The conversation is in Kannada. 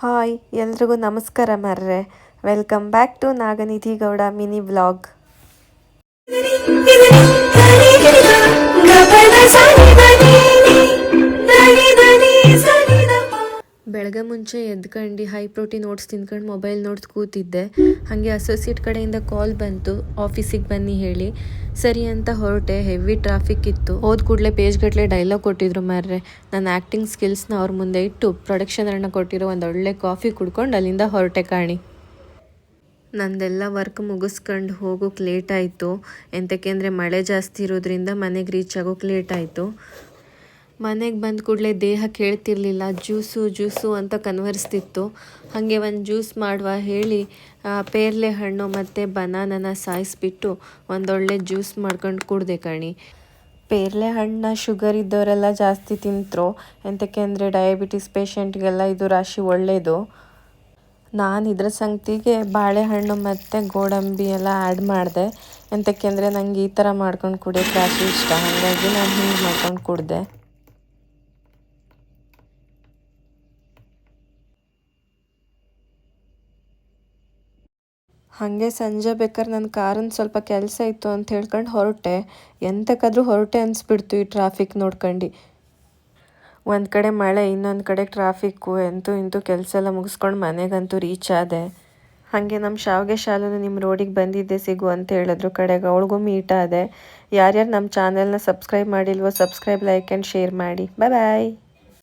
ಹಾಯ್ ಎಲ್ರಿಗೂ ನಮಸ್ಕಾರ ಮರ್ರೆ. Welcome back to Naganidhi Gowda mini vlog. ಬೆಳಗ್ಗೆ ಮುಂಚೆ ಎದ್ಕೊಂಡು ಹೈ ಪ್ರೋಟೀನ್ ಓಟ್ಸ್ ತಿನ್ಕೊಂಡು ಮೊಬೈಲ್ ನೋಡ್ದು ಕೂತಿದ್ದೆ. ಹಾಗೆ ಅಸೋಸಿಯೇಟ್ ಕಡೆಯಿಂದ ಕಾಲ್ ಬಂತು, ಆಫೀಸಿಗೆ ಬನ್ನಿ ಹೇಳಿ. ಸರಿ ಅಂತ ಹೊರಟೆ. ಹೆವಿ ಟ್ರಾಫಿಕ್ ಇತ್ತು. ಹೋದ ಕೂಡಲೇ ಪೇಜ್ಗಟ್ಟಲೆ ಡೈಲಾಗ್ ಕೊಟ್ಟಿದ್ರು ಮಾರ್ರೆ. ನನ್ನ ಆ್ಯಕ್ಟಿಂಗ್ ಸ್ಕಿಲ್ಸ್ನ ಅವ್ರ ಮುಂದೆ ಇಟ್ಟು ಪ್ರೊಡಕ್ಷನ್ ಅಣ್ಣ ಕೊಟ್ಟಿರೋ ಒಂದು ಒಳ್ಳೆ ಕಾಫಿ ಕುಡ್ಕೊಂಡು ಅಲ್ಲಿಂದ ಹೊರಟೆ ಕಾಣಿ. ನಂದೆಲ್ಲ ವರ್ಕ್ ಮುಗಿಸ್ಕೊಂಡು ಹೋಗೋಕೆ ಲೇಟ್ ಆಯಿತು. ಎಂತಕ್ಕೆ ಅಂದರೆ ಮಳೆ ಜಾಸ್ತಿ ಇರೋದ್ರಿಂದ ಮನೆಗೆ ರೀಚ್ ಆಗೋಕೆ ಲೇಟ್ ಆಯಿತು. ಮನೆಗೆ ಬಂದ ಕೂಡಲೇ ದೇಹ ಕೇಳ್ತಿರ್ಲಿಲ್ಲ, ಜ್ಯೂಸು ಅಂತ ಕನ್ವರ್ಸ್ತಿತ್ತು. ಹಾಗೆ ಒಂದು ಜ್ಯೂಸ್ ಮಾಡುವ ಹೇಳಿ ಪೇರ್ಲೆ ಹಣ್ಣು ಮತ್ತು ಬನಾನನ ಸಾಯಿಸ್ಬಿಟ್ಟು ಒಂದೊಳ್ಳೆ ಜ್ಯೂಸ್ ಮಾಡ್ಕೊಂಡು ಕುಡ್ದೆ ಕಣಿ. ಪೇರ್ಲೆ ಹಣ್ಣನ್ನ ಶುಗರ್ ಇದ್ದವರೆಲ್ಲ ಜಾಸ್ತಿ ತಿಂತರು. ಎಂತಕ್ಕೆ ಅಂದರೆ ಡಯಾಬಿಟಿಸ್ ಪೇಷಂಟ್ಗೆಲ್ಲ ಇದು ರಾಶಿ ಒಳ್ಳೆಯದು. ನಾನು ಇದ್ರ ಸಂಗತಿಗೆ ಬಾಳೆಹಣ್ಣು ಮತ್ತು ಗೋಡಂಬಿ ಎಲ್ಲ ಆ್ಯಡ್ ಮಾಡಿದೆ. ಎಂತಕ್ಕೆ ಅಂದರೆ ನಂಗೆ ಈ ಥರ ಮಾಡ್ಕೊಂಡು ಕುಡಿಯೋಕ್ಕೆ ರಾಶಿ ಇಷ್ಟ. ಹಾಗಾಗಿ ನಾನು ಹಿಂಗೆ ಮಾಡ್ಕೊಂಡು ಕುಡಿದೆ. ಹಾಗೆ ಸಂಜೆ ಬೇಕಾದ್ರೆ ನನ್ನ ಕಾರನ್ನು ಸ್ವಲ್ಪ ಕೆಲಸ ಇತ್ತು ಅಂತ ಹೇಳ್ಕೊಂಡು ಹೊರಟೆ. ಎಂತಕ್ಕಾದ್ರೂ ಹೊರಟೆ ಅನಿಸ್ಬಿಡ್ತು ಈ ಟ್ರಾಫಿಕ್ ನೋಡ್ಕೊಂಡು. ಒಂದು ಕಡೆ ಮಳೆ, ಇನ್ನೊಂದು ಕಡೆ ಟ್ರಾಫಿಕ್ಕು. ಇಂತೂ ಕೆಲಸ ಎಲ್ಲ ಮುಗಿಸ್ಕೊಂಡು ಮನೆಗಂತೂ ರೀಚ್ ಆದೆ. ಹಾಗೆ ನಮ್ಮ ಶಾವಿಗೆ ಶಾಲೂ ನಿಮ್ಮ ರೋಡಿಗೆ ಬಂದಿದ್ದೆ ಸಿಗು ಅಂತ ಹೇಳಿದ್ರು. ಕಡೆಗೆ ಅವಳಿಗೂ ಮೀಟ್ ಆದೆ. ಯಾರ್ಯಾರು ನಮ್ಮ ಚಾನೆಲ್ನ ಸಬ್ಸ್ಕ್ರೈಬ್ ಮಾಡಿಲ್ವೋ ಸಬ್ಸ್ಕ್ರೈಬ್, ಲೈಕ್ ಆ್ಯಂಡ್ ಶೇರ್ ಮಾಡಿ. ಬಾಯ್.